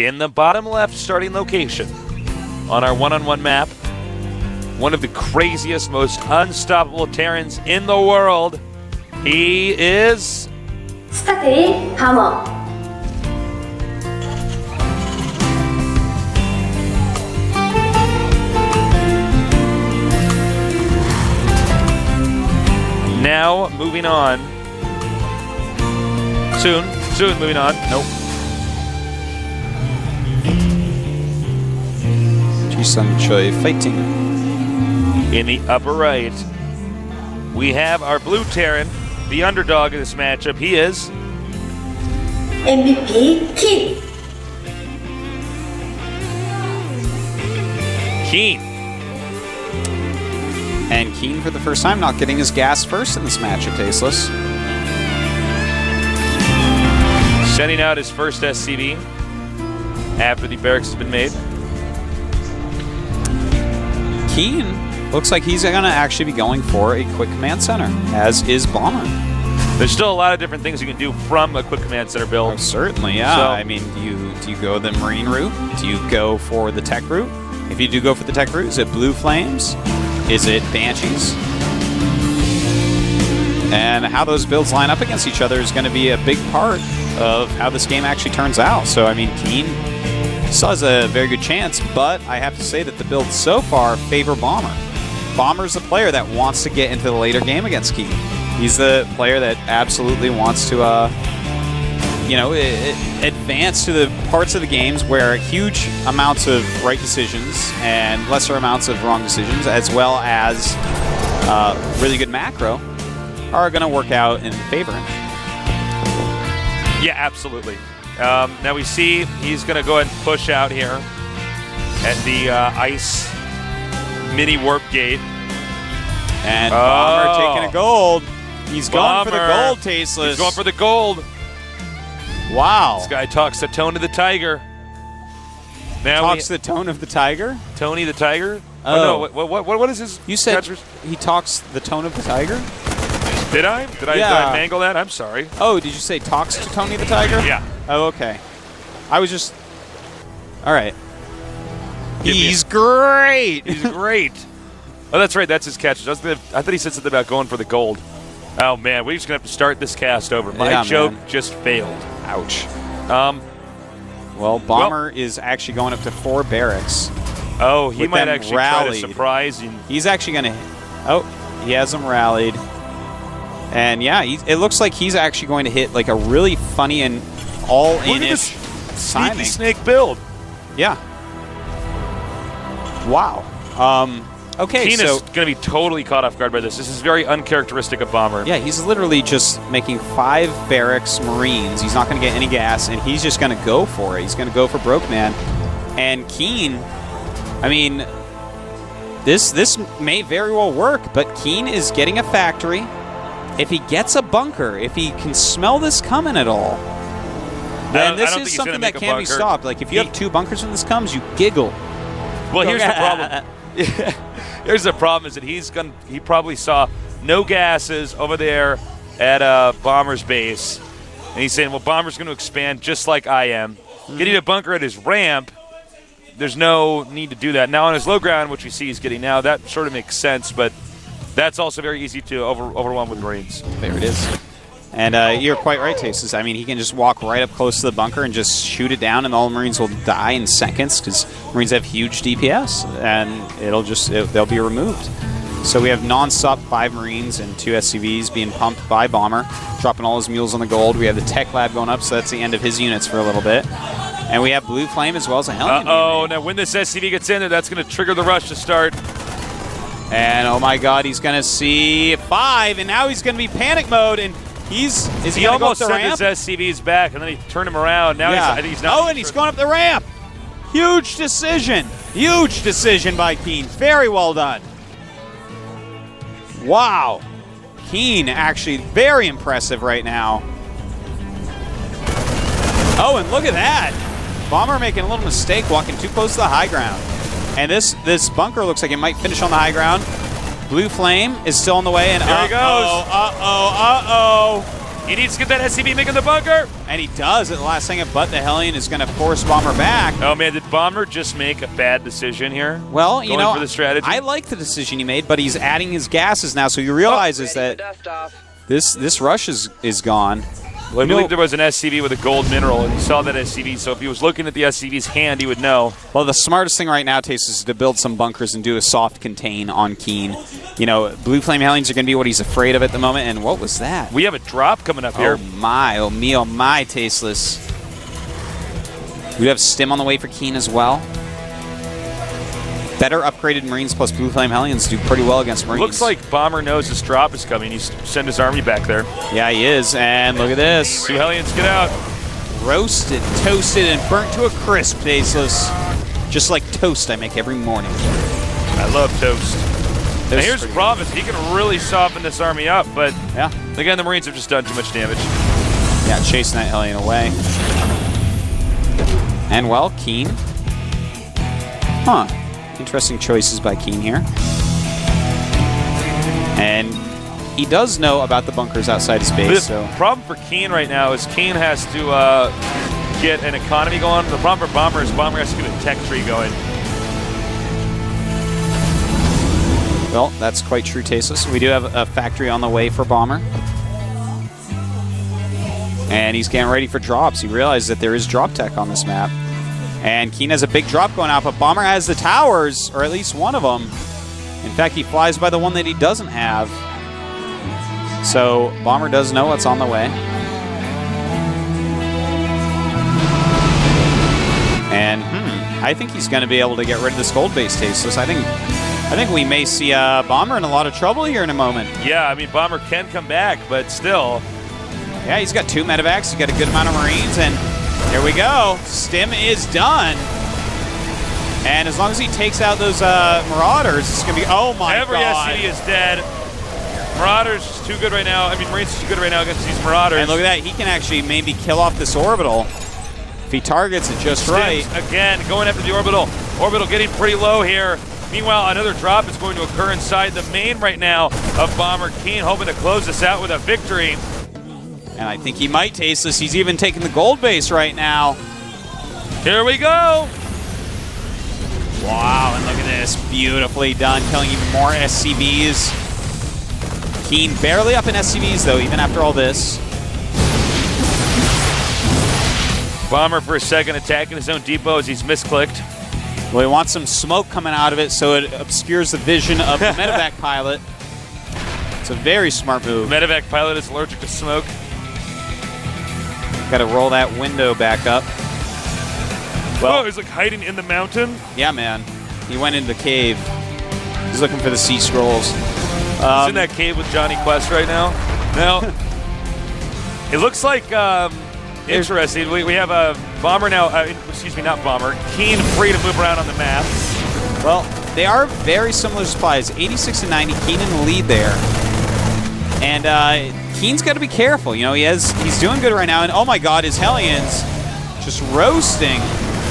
in the bottom left starting location on our one-on-one map. One of the craziest, most unstoppable Terrans in the world. He is... 스타트의 방어. Now, moving on. Soon moving on. Nope. Jisun Choi fighting. In the upper right, we have our blue Terran, the underdog of this matchup. He is... MVP King. Keen. And Keen, for the first time, not getting his gas first in this matchup, Tasteless. Sending out his first SCV after the barracks has been made. Keen looks like he's going to actually be going for a quick command center, as is Bomber. There's still a lot of different things you can do from a quick command center build. Oh, certainly, yeah. So, I mean, do you go the Marine route? Do you go for the tech route? If you do go for the tech route, is it Blue Flames? Is it Banshees? And how those builds line up against each other is going to be a big part of how this game actually turns out. So, I mean, Keen still has a very good chance, but I have to say that the builds so far favor Bomber. Bomber's the player that wants to get into the later game against Keen. He's the player that absolutely wants to, advance to the parts of the games where huge amounts of right decisions and lesser amounts of wrong decisions, as well as really good macro, are going to work out in favor. yeah, absolutely. Now we see he's going to go ahead and push out here at the ice mini warp gate. And Bomber taking a gold. He's going for the gold, Tasteless. He's going for the gold. Wow. This guy talks the tone of the tiger. Now Talks the tone of the tiger? Tony the tiger? Oh. No, what is his... You said catchphrase? he talks the tone of the tiger? Did I? Did I mangle that? I'm sorry. Oh, did you say talks to Tony the tiger? Yeah. Oh, okay. I was just... All right. Give me He's great! He's great. Oh, that's right. That's his catch. I thought he said something about going for the gold. Oh, man. We're just going to have to start this cast over. My joke just failed. Ouch. Well, Bomber is actually going up to 4 barracks. Oh, he might actually rallied. try to surprise you. He's actually going to... Oh, he has him rallied. And yeah, it looks like he's actually going to hit like a really funny and all-in-ish Sneaky snake build. Yeah. Wow. Okay, Keen so... is going to be totally caught off guard by this. This is very uncharacteristic of Bomber. Yeah, he's literally just making 5 barracks Marines. He's not going to get any gas, and he's just going to go for it. He's going to go for Broke Man. And Keen, I mean, this may very well work, but Keen is getting a factory. If he gets a bunker, if he can smell this coming at all, then this is something that can't be stopped. Like, if you have 2 bunkers when this comes, you giggle. Well, here's the problem. Here's the problem is that he probably saw no gases over there at Bomber's base. And he's saying, well, Bomber's going to expand just like I am. Getting a bunker at his ramp, there's no need to do that. Now on his low ground, which we see he's getting now, that sort of makes sense, but that's also very easy to overwhelm with Marines. There it is. And you're quite right, Tasteless. I mean, he can just walk right up close to the bunker and just shoot it down, and all the Marines will die in seconds because Marines have huge DPS, and they'll be removed. So we have non-stop 5 Marines and 2 SCVs being pumped by Bomber, dropping all his mules on the gold. We have the Tech Lab going up, so that's the end of his units for a little bit. And we have Blue Flame as well as a Helmet. Uh-oh, now when this SCV gets in there, that's going to trigger the rush to start. And oh my god, he's going to see 5, and now he's going to be panic mode, and he almost sent his SCVs back, and then he turned him around. Now he's not. Oh, and he's going up the ramp. Huge decision. Huge decision by Keen. Very well done. Wow. Keen actually very impressive right now. Oh, and look at that. Bomber making a little mistake, walking too close to the high ground. And this bunker looks like it might finish on the high ground. Blue Flame is still on the way, and there he goes. He needs to get that SCV making the bunker. And he does at the last second, but the Hellion is going to force Bomber back. Oh, man, did Bomber just make a bad decision here? Well, you know, for the strategy? I like the decision he made, but he's adding his gases now, so he realizes that this rush is gone. Well, I believe there was an SCV with a gold mineral, and he saw that SCV, so if he was looking at the SCV's hand, he would know. Well, the smartest thing right now, Taste, is to build some bunkers and do a soft contain on Keen. You know, Blue Flame Hellions are going to be what he's afraid of at the moment, and what was that? We have a drop coming up here. Oh my, Tasteless. We have Stim on the way for Keen as well. Better upgraded Marines plus Blue Flame Hellions do pretty well against Marines. Looks like Bomber knows this drop is coming. He's sent his army back there. Yeah, he is, and look at this. 2 Hellions, get out. Roasted, toasted, and burnt to a crisp, Tasteless. Just like toast I make every morning. I love toast. Now here's the problem, is he can really soften this army up, but yeah, again, the Marines have just done too much damage. Yeah, chasing that Hellion away. And well, Keen. Huh. Interesting choices by Keen here. And he does know about the bunkers outside his base. The problem for Keen right now is Keen has to get an economy going. The problem for Bomber is Bomber has to get a tech tree going. Well, that's quite true, Tasteless. We do have a factory on the way for Bomber. And he's getting ready for drops. He realizes that there is drop tech on this map. And Keen has a big drop going out, but Bomber has the towers, or at least one of them. In fact, he flies by the one that he doesn't have. So Bomber does know what's on the way. And I think he's going to be able to get rid of this gold base, Tasteless. I think we may see Bomber in a lot of trouble here in a moment. Yeah, I mean, Bomber can come back, but still. Yeah, he's got 2 medevacs. He's got a good amount of Marines, and here we go. Stim is done. And as long as he takes out those Marauders, it's going to be, oh my God. Every SCV is dead. Marauders is too good right now. I mean, Marines is too good right now against these Marauders. And look at that. He can actually maybe kill off this Orbital if he targets it just right. Again, going after the Orbital. Orbital getting pretty low here. Meanwhile, another drop is going to occur inside the main right now of Bomber. Keen hoping to close this out with a victory. And I think he might taste this. He's even taking the gold base right now. Here we go. Wow, and look at this. Beautifully done, killing even more SCVs. Keen barely up in SCVs, though, even after all this. Bomber for a second attacking his own depot as he's misclicked. Well, he wants some smoke coming out of it so it obscures the vision of the medevac pilot. It's a very smart move. The medevac pilot is allergic to smoke. Got to roll that window back up. Well, he's like hiding in the mountain. Yeah, man. He went into the cave. He's looking for the sea scrolls. He's in that cave with Johnny Quest right now. Now, it looks like interesting. We have a Bomber now. Excuse me, not Bomber. Keen free to move around on the map. Well, they are very similar supplies. 86 and 90. Keen in the lead there. And Keen's got to be careful. You know, he's doing good right now. And oh my God, his Hellions just roasting.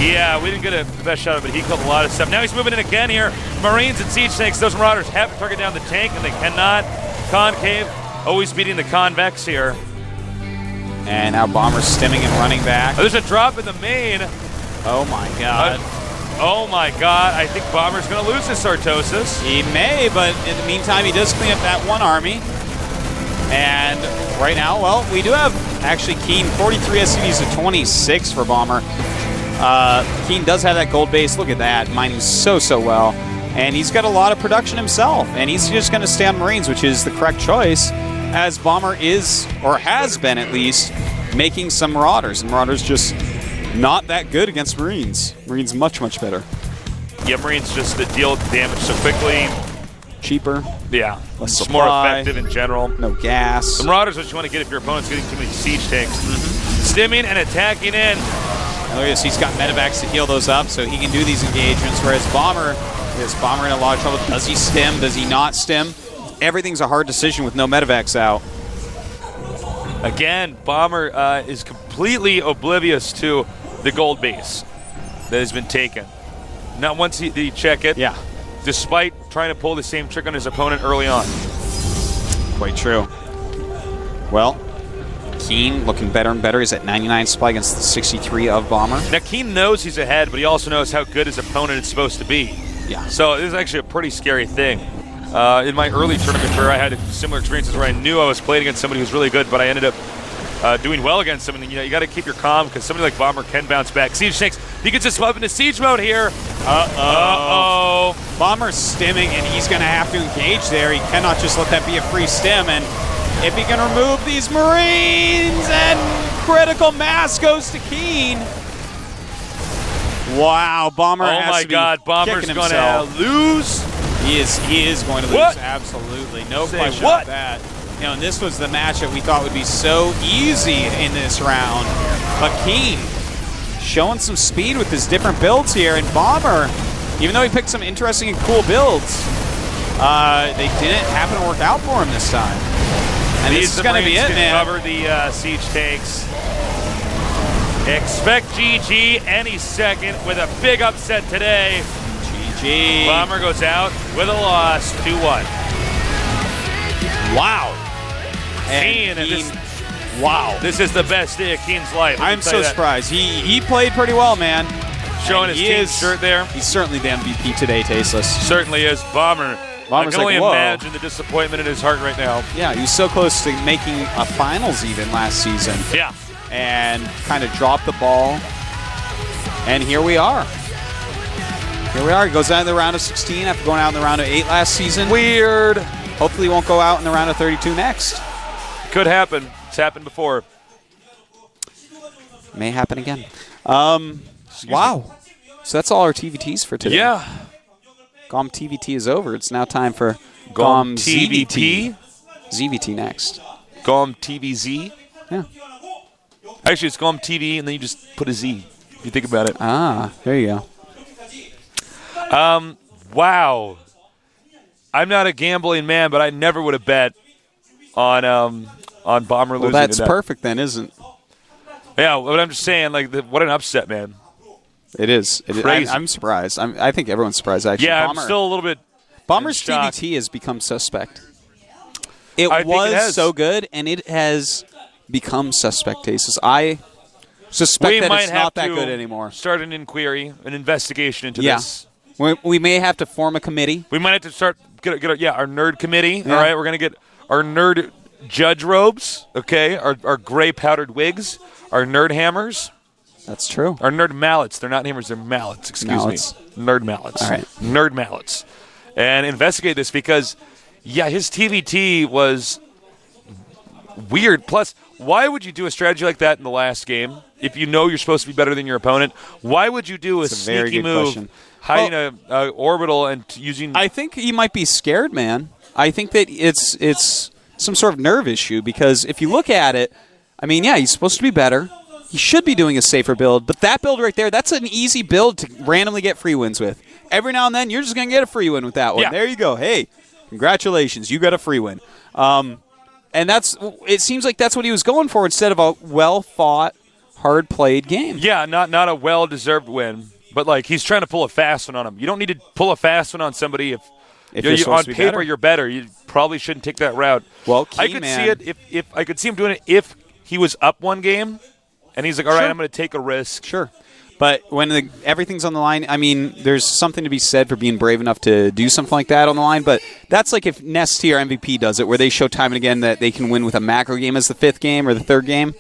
Yeah, we didn't get the best shot of it. He killed a lot of stuff. Now he's moving in again here. Marines and siege tanks. Those Marauders have to target down the tank, and they cannot. Concave always beating the convex here. And now Bomber's stimming and running back. Oh, there's a drop in the main. Oh my God. Oh my God. I think Bomber's going to lose this Sartosis. He may, but in the meantime, he does clean up that one army. And right now, well, we do have actually Keen 43 SCVs to 26 for Bomber. Keen does have that gold base. Look at that, mining so well. And he's got a lot of production himself. And he's just going to stay on Marines, which is the correct choice, as Bomber is, or has been at least, making some Marauders. And Marauders just not that good against Marines. Marines much better. Yeah, Marines just deal damage so quickly. Cheaper. Yeah, less it's supply, more effective in general. No gas. The Marauders are what you want to get if your opponent's getting too many siege tanks. Stimming and attacking in. And look at this, he's got medevacs to heal those up, so he can do these engagements, whereas Bomber in a lot of trouble. Does he stim? Does he not stim? Everything's a hard decision with no medevacs out. Again, Bomber is completely oblivious to the gold base that has been taken. Not once he check it. Yeah. Despite trying to pull the same trick on his opponent early on. Quite true. Well, Keen looking better and better. He's at 99 supply against the 63 of Bomber. Now, Keen knows he's ahead, but he also knows how good his opponent is supposed to be. Yeah. So this is actually a pretty scary thing. In my early tournament career, I had similar experiences where I knew I was playing against somebody who was really good, but I ended up doing well against him. And you got to keep your calm because somebody like Bomber can bounce back. Siege Snakes, he gets just swap into siege mode here. Uh-oh. Bomber's stimming, and he's going to have to engage there. He cannot just let that be a free stim. And if he can remove these Marines, and critical mass goes to Keen. Wow, Bomber has to be Oh my God, Bomber's kicking going to lose. He is going to lose. What? Absolutely. No Say question what? about that. You know, and this was the match that we thought would be so easy in this round. But Keen showing some speed with his different builds here. And Bomber, even though he picked some interesting and cool builds, they didn't happen to work out for him this time. And this is going to be it, man. Cover the siege tanks. Expect GG any second with a big upset today. GG. Bomber goes out with a loss, 2-1. Wow. Keen, And wow, this is the best day of Keen's life. I'm so surprised. He played pretty well, man. Showing And his he team is- shirt there. He's certainly the MVP today, Tasteless. Certainly is. Bomber's I Bomber's can only like, whoa. imagine the disappointment in his heart right now. Yeah, he was so close to making a finals even last season. Yeah. And kind of dropped the ball. And here we are. Here we are. He goes out in the round of 16 after going out in the round of 8 last season. Weird. Hopefully he won't go out in the round of 32 next. Could happen. It's happened before. May happen again. Wow. So that's all our TVTs for today. Yeah. GOMTVT is over. It's now time for GOMTVT. ZVT next. GOMTVZ. Yeah. Actually, it's GOMTV, and then you just put a Z, if you think about it. Ah, there you go. Wow. I'm not a gambling man, but I never would have bet on Bomber losing. Well, that's to that. perfect then, isn't it? Yeah, but I'm just saying, like, what an upset, man. It is. Crazy. I'm surprised. I think everyone's surprised, actually. Yeah, Bomber, I'm still a little bit. Bomber's in shock. TVT has become suspect. I It think it was has. so good, and it has become suspect cases. I suspect that it's not that good anymore. Start an inquiry, an investigation into Yeah. this. We may have to form a committee. We might have to start get our nerd committee. Yeah. All right, we're gonna get our nerd judge robes. Okay, our gray powdered wigs, our nerd hammers, That's true. our nerd mallets. They're not hammers; they're mallets. Excuse Mallets. me, nerd mallets. All right. Nerd mallets, and investigate this because, yeah, his TVT was weird. Plus, why would you do a strategy like that in the last game if you know you're supposed to be better than your opponent? Why would you do a It's a very sneaky good move, question. hiding a orbital and using? I think he might be scared, man. I think that it's some sort of nerve issue because if you look at it, I mean, yeah, he's supposed to be better. He should be doing a safer build, but that build right there, that's an easy build to randomly get free wins with. Every now and then, you're just going to get a free win with that one. Yeah. There you go. Hey, congratulations. You got a free win. And it seems like that's what he was going for instead of a well-fought, hard-played game. Yeah, not a well-deserved win, but like he's trying to pull a fast one on him. You don't need to pull a fast one on somebody if you're on supposed to be paper better. you're better. You probably shouldn't take that route. Well, I Key, could man. see it if I could see him doing it if he was up one game, and he's like, all right, Sure. I'm going to take a risk. Sure. But when everything's on the line, I mean, there's something to be said for being brave enough to do something like that on the line. But that's like if Nest here, MVP, does it, where they show time and again that they can win with a macro game as the 5th game or the 3rd game.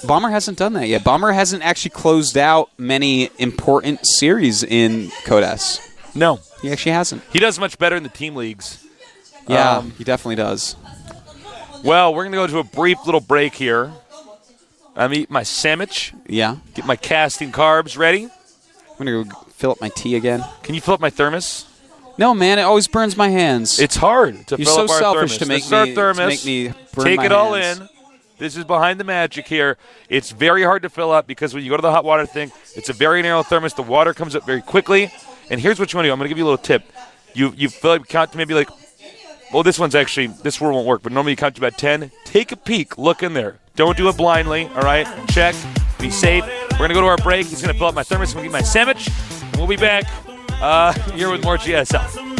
Bomber hasn't done that yet. Bomber hasn't actually closed out many important series in Code S. No, He actually hasn't. he does much better in the team leagues. Yeah, he definitely does. Well, we're going to go to a brief little break here. I'm eating my sandwich, Yeah. get my casting carbs ready. I'm going to go fill up my tea again. Can you fill up my thermos? No, man, it always burns my hands. It's hard to You're fill so up our selfish thermos. to make This is our me- to thermos. make me burn Take my it all hands. in. This is behind the magic here. It's very hard to fill up because when you go to the hot water thing, it's a very narrow thermos. The water comes up very quickly. And here's what you want to do. I'm going to give you a little tip. You fill up, count to maybe like, well, this one won't work, but normally you count to about 10. Take a peek. Look in there. Don't do it blindly, all right? Check. Be safe. We're going to go to our break. He's going to fill up my thermos. I'm going to get my sandwich. And we'll be back here with more GSL.